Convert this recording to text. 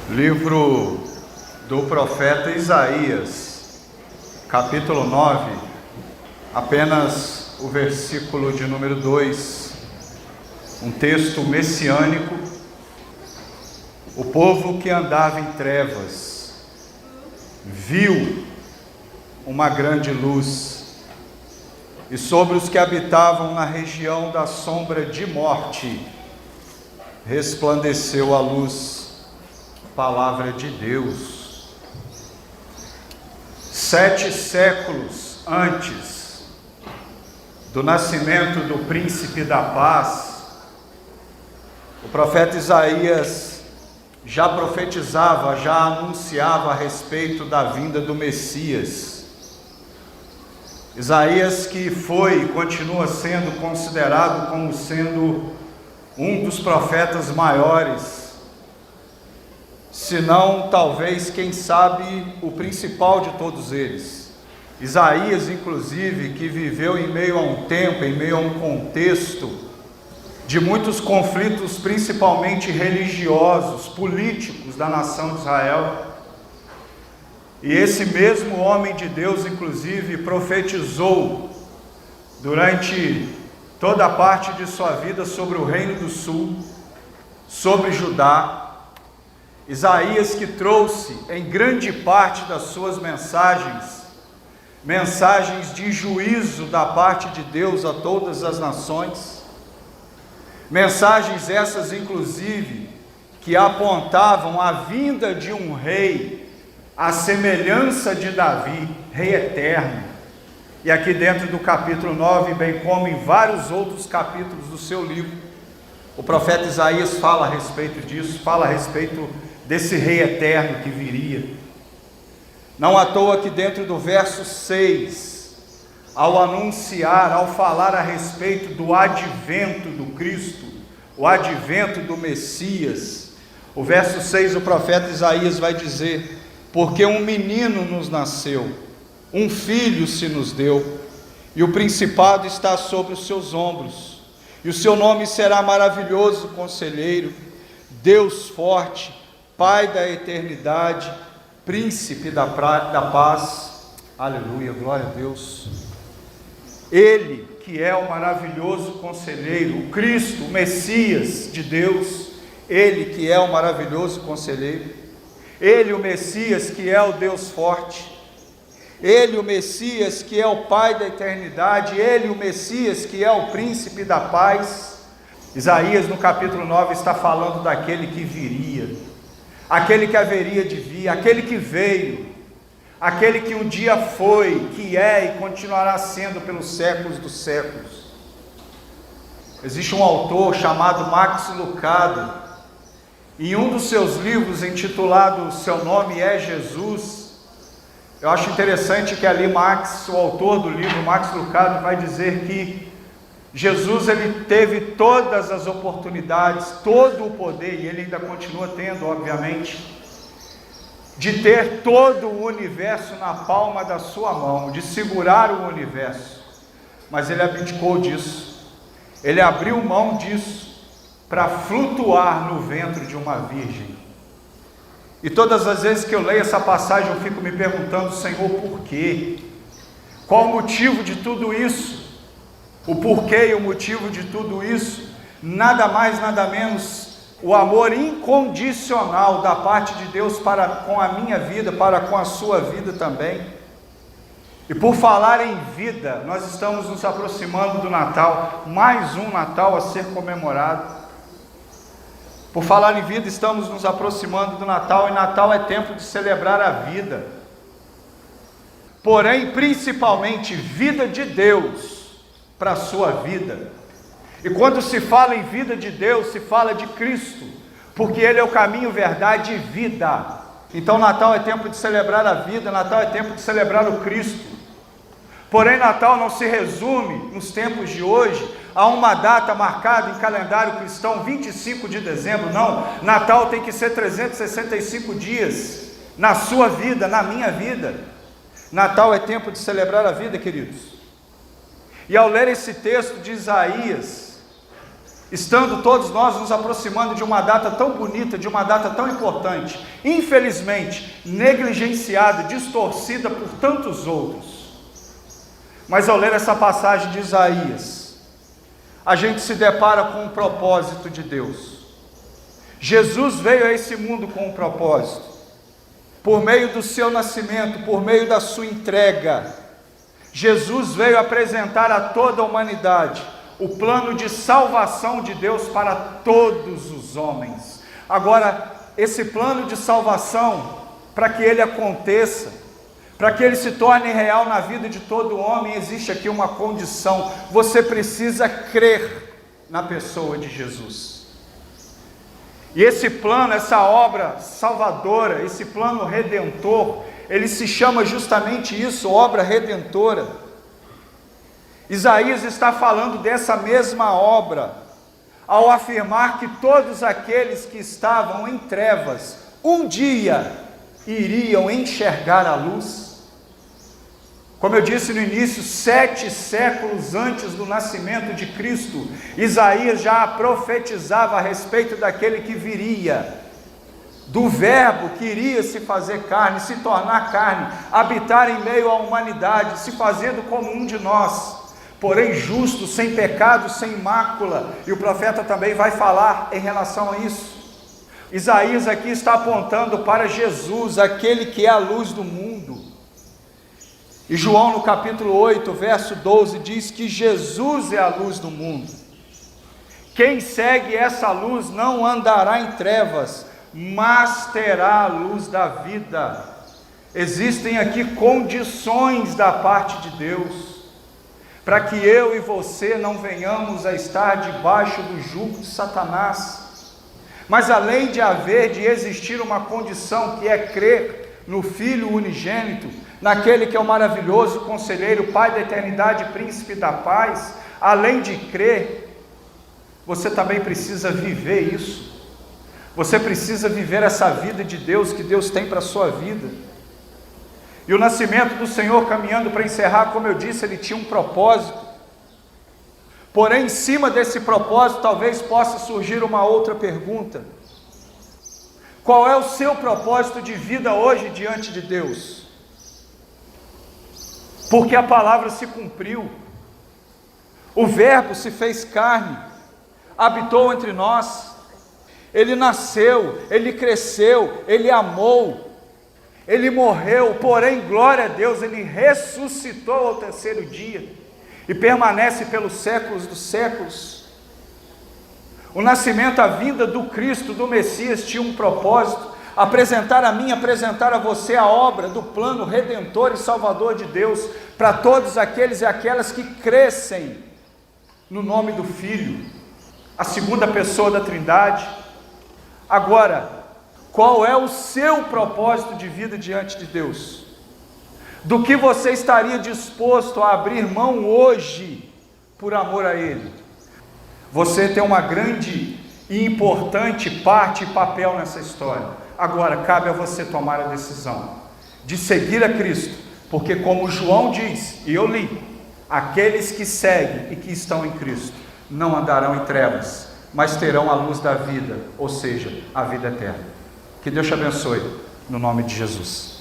Livro do profeta Isaías, capítulo 9, apenas o versículo de número 2, um texto messiânico. O povo que andava em trevas viu uma grande luz, e sobre os que habitavam na região da sombra de morte resplandeceu a luz. Palavra de Deus. 7 séculos antes do nascimento do príncipe da paz, o profeta Isaías já profetizava, já anunciava a respeito da vinda do Messias. Isaías, que foi e continua sendo considerado como sendo um dos profetas maiores, se não, talvez, quem sabe, o principal de todos eles. Isaías, inclusive, que viveu em meio a um tempo, em meio a um contexto de muitos conflitos, principalmente religiosos, políticos da nação de Israel. E esse mesmo homem de Deus, inclusive, profetizou durante toda a parte de sua vida sobre o Reino do Sul, sobre Judá. Isaías, que trouxe em grande parte das suas mensagens de juízo da parte de Deus a todas as nações, mensagens essas inclusive que apontavam a vinda de um rei, à semelhança de Davi, rei eterno. E aqui dentro do capítulo 9, bem como em vários outros capítulos do seu livro, o profeta Isaías fala a respeito disso, fala a respeito desse rei eterno que viria. Não à toa que dentro do verso 6, ao anunciar, ao falar a respeito do advento do Cristo, o advento do Messias, o verso 6, o profeta Isaías vai dizer: porque um menino nos nasceu, um filho se nos deu, e o principado está sobre os seus ombros, e o seu nome será maravilhoso conselheiro, Deus forte, Pai da eternidade, príncipe da paz. Aleluia, glória a Deus. Ele que é o maravilhoso conselheiro, o Cristo, o Messias de Deus, ele que é o maravilhoso conselheiro, ele o Messias que é o Deus forte, ele o Messias que é o Pai da eternidade, ele o Messias que é o príncipe da paz. Isaías no capítulo 9 está falando daquele que viria, aquele que haveria de vir, aquele que veio, aquele que um dia foi, que é e continuará sendo pelos séculos dos séculos. Existe um autor chamado Max Lucado, em um dos seus livros intitulado Seu Nome é Jesus, eu acho interessante que ali Max, o autor do livro, Max Lucado, vai dizer que Jesus, ele teve todas as oportunidades, todo o poder, e ele ainda continua tendo, obviamente, de ter todo o universo na palma da sua mão, de segurar o universo, mas ele abdicou disso, ele abriu mão disso, para flutuar no ventre de uma virgem. E todas as vezes que eu leio essa passagem, eu fico me perguntando: Senhor, por quê? Qual o motivo de tudo isso? O porquê e o motivo de tudo isso, nada mais, nada menos, o amor incondicional da parte de Deus para com a minha vida, para com a sua vida também. E por falar em vida, nós estamos nos aproximando do Natal, mais um Natal a ser comemorado. Por falar em vida, estamos nos aproximando do Natal, e Natal é tempo de celebrar a vida. Porém, principalmente, vida de Deus para a sua vida. E quando se fala em vida de Deus, se fala de Cristo, porque Ele é o caminho, verdade e vida. Então Natal é tempo de celebrar a vida, Natal é tempo de celebrar o Cristo. Porém, Natal não se resume, nos tempos de hoje, a uma data marcada em calendário cristão, 25 de dezembro, não. Natal tem que ser 365 dias, na sua vida, na minha vida. Natal é tempo de celebrar a vida, queridos. E ao ler esse texto de Isaías, estando todos nós nos aproximando de uma data tão bonita, de uma data tão importante, infelizmente negligenciada, distorcida por tantos outros. Mas ao ler essa passagem de Isaías, a gente se depara com um propósito de Deus. Jesus veio a esse mundo com um propósito. Por meio do seu nascimento, por meio da sua entrega, Jesus veio apresentar a toda a humanidade o plano de salvação de Deus para todos os homens. Agora, esse plano de salvação, para que ele aconteça, para que ele se torne real na vida de todo homem, existe aqui uma condição: você precisa crer na pessoa de Jesus. E esse plano, essa obra salvadora, esse plano redentor, ele se chama justamente isso, obra redentora. Isaías está falando dessa mesma obra, ao afirmar que todos aqueles que estavam em trevas, um dia iriam enxergar a luz. Como eu disse no início, 7 séculos antes do nascimento de Cristo, Isaías já profetizava a respeito daquele que viria, do verbo que iria se fazer carne, se tornar carne, habitar em meio à humanidade, se fazendo como um de nós, porém justo, sem pecado, sem mácula. E o profeta também vai falar em relação a isso. Isaías aqui está apontando para Jesus, aquele que é a luz do mundo. E João no capítulo 8, verso 12, diz que Jesus é a luz do mundo. Quem segue essa luz não andará em trevas, mas terá a luz da vida. Existem aqui condições da parte de Deus, para que eu e você não venhamos a estar debaixo do jugo de Satanás. Mas além de existir uma condição que é crer no Filho unigênito, naquele que é o maravilhoso conselheiro, Pai da eternidade, príncipe da paz, além de crer, você também precisa viver isso. Você precisa viver essa vida de Deus que Deus tem para a sua vida. E o nascimento do Senhor, caminhando para encerrar, como eu disse, ele tinha um propósito. Porém, em cima desse propósito, talvez possa surgir uma outra pergunta: qual é o seu propósito de vida hoje diante de Deus? Porque a palavra se cumpriu, o verbo se fez carne, habitou entre nós, ele nasceu, ele cresceu, ele amou, ele morreu, porém, glória a Deus, ele ressuscitou ao terceiro dia, e permanece pelos séculos dos séculos. O nascimento, a vinda do Cristo, do Messias, tinha um propósito: apresentar a mim, apresentar a você a obra do plano redentor e salvador de Deus, para todos aqueles e aquelas que crescem no nome do Filho, a segunda pessoa da Trindade. Agora, qual é o seu propósito de vida diante de Deus? Do que você estaria disposto a abrir mão hoje, por amor a Ele? Você tem uma grande e importante parte e papel nessa história. Agora, cabe a você tomar a decisão de seguir a Cristo, porque como João diz, e eu li, aqueles que seguem e que estão em Cristo, não andarão em trevas, mas terão a luz da vida, ou seja, a vida eterna. Que Deus te abençoe, no nome de Jesus.